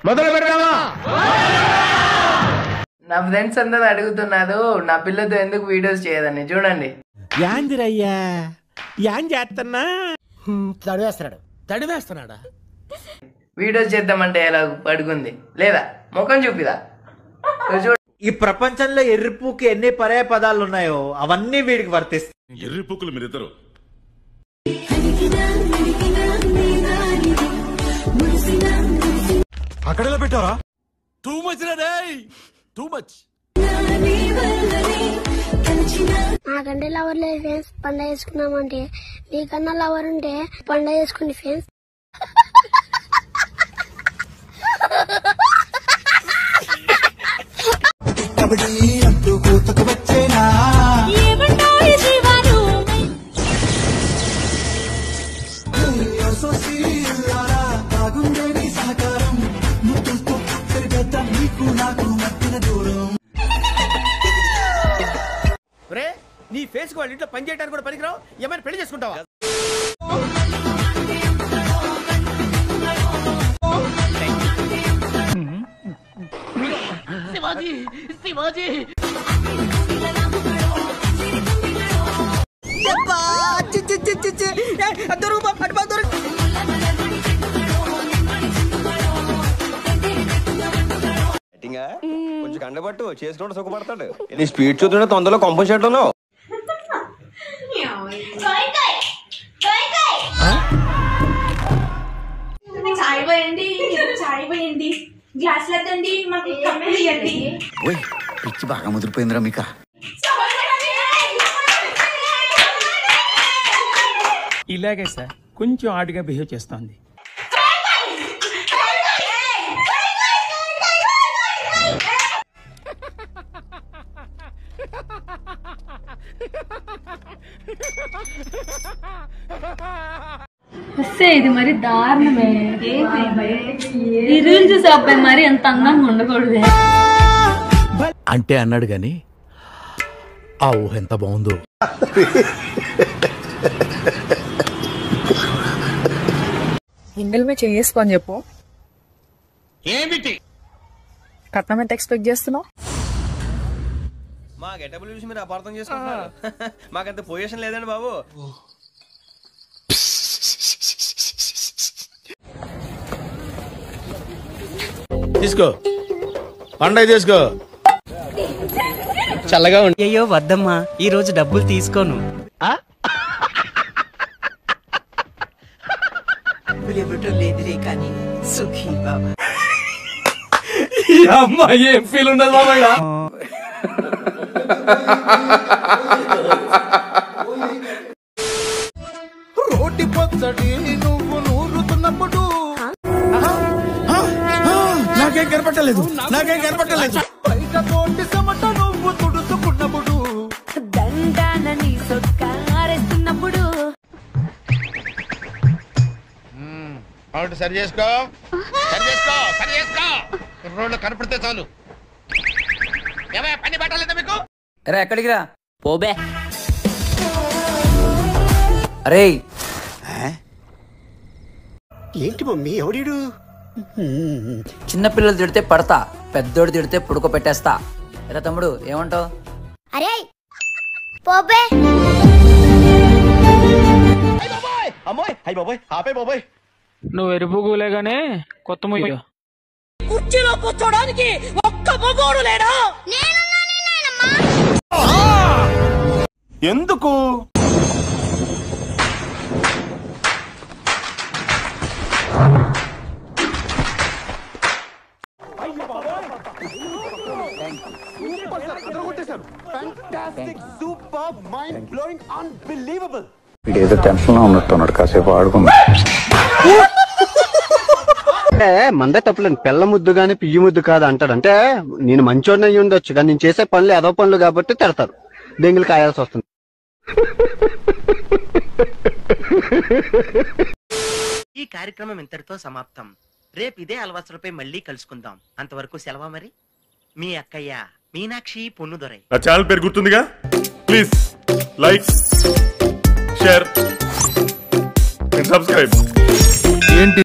మొదలు పెడదామా? నా ఫ్రెండ్స్ అందరూ అడుగుతున్నారు నా పిల్లతో ఎందుకు వీడియోస్ చేయదని. చూడండి యాందిరయ్యా యాన్ చేస్తున్నా తడివేస్తున్నాడా వీడియోస్ చేద్దామంటే ఎలా అడుగుంది లేదా ముఖం చూపిదా. ఈ ప్రపంచంలో ఎర్రిపుకి ఎన్ని పర్యాయ పదాలు ఉన్నాయో అవన్నీ వీడికి వర్తిస్తాయి. ఎర్రిపుకులు మీరిద్దరు అక్కడలో పెట్టారా? టూ మచ్ రే టూ మచ్. నాకంటే లవర్ లేదు ఫ్రెండ్స్. పండగ చేసుకున్నామంటే మీకన్నా లవర్ ఉంటే పండగ చేసుకుని ఫ్రెండ్స్. నీ ఫేస్ కు వాళ్ళ ఇంట్లో పని చేయడానికి కూడా పనికిరావు. ఏమైనా పెళ్లి చేసుకుంటావా? శివాజీ శివాజీ కొంచెం కండబట్టు చేసుకుంటూ సుఖపడతాడు. నీ స్పీడ్ చూస్తుంటే తొందరలో కంపల్సేట్ ఉన్నావు. చాయ్ పోయండి, చాయ్ పోయండి, గ్లాస్ లేదండి, మాకు కమ్మలు ఇవ్వండి. పిచ్చి బాగా ముదిరిపోయిందిరా మీకా. ఇలాగే సార్ కొంచెం ఆడిగా బిహేవ్ చేస్తోంది. ఇది మరి దారుణమే. ఈ రీల్ చూసే అబ్బాయి మరి ఎంత అందంగా ఉండకూడదు. అంటే అన్నాడు గాని ఆ ఊహ ఎంత బాగుందో. హింగిల్ మే చేసుకొని చెప్పు. ఏమిటి కట్నం ఎంత ఎక్స్పెక్ట్ చేస్తున్నావు? మా గెటబుల్ చూసి మీరు అపార్థం చేసుకుంటున్నారు. మాకంత పొజిషన్ లేదండి బాబు. తీసుకో పండగ తీసుకో. చల్లగా ఉండి. అయ్యో వద్దమ్మా, ఈ రోజు డబ్బులు తీసుకోను. కానీ సుఖీ బాబా. అమ్మాయి ఏం ఫీల్ ఉండదు బాబాయ్. రోటి పచ్చడి నువ్వు నూరుతున్నప్పుడు నాకేం కనపట్టలేదు. బయట తోటి సమట నువ్వు తుడుచుకున్నప్పుడు దండానని సొక్కారేస్తున్నప్పుడు సరి చేసుకో రోడ్లు కనపడితే చాలు. పని పట్టలేదా మీకు? అరే ఎక్కడికి రా పోబే. అరే ఏంటి మమ్మీ ఎవడీడు? చిన్నపిల్లలు తిడితే పడతా, పెద్దోడు తిడితే పుడుకో పెట్టేస్తా. ఎరా తమ్ముడు ఏమంటావు? అరే పోబే. అమ్మాయి అయ్యి బాబాయ్ ఆపే బాబాయ్. నువ్వు ఎరుపుగులేగానే కొత్త ముయ్య. కుర్చీలో కూర్చోడానికి ఒక్క మగోడు లేడా? ఎందుకు? ఏదో టెన్షన్ లో ఉన్నట్టున్నాడు, కాసేపు ఆడుకున్నా. అంటే మందే తప్పులేదు. పిల్ల ముద్దు గాని పియ్యి ముద్దు కాదు అంటాడు. అంటే నేను మంచోడిని అయ్యి ఉండొచ్చు కానీ నేను చేసే పనులు ఏదో పనులు కాబట్టి తిడతారు, దెంగులు కాయాల్సి వస్తుంది. ఈ కార్యక్రమం ఇంతటితో సమాప్తం. రేపు ఇదే అలవాసులపై మళ్ళీ కలుసుకుందాం. అంతవరకు సెలవా మరి. మీ అక్కయ్య మీనాక్షి పొన్నుదొరై. నా ఛానల్ పేరు గుర్తుందిగా? Please like share and subscribe. ఏంటి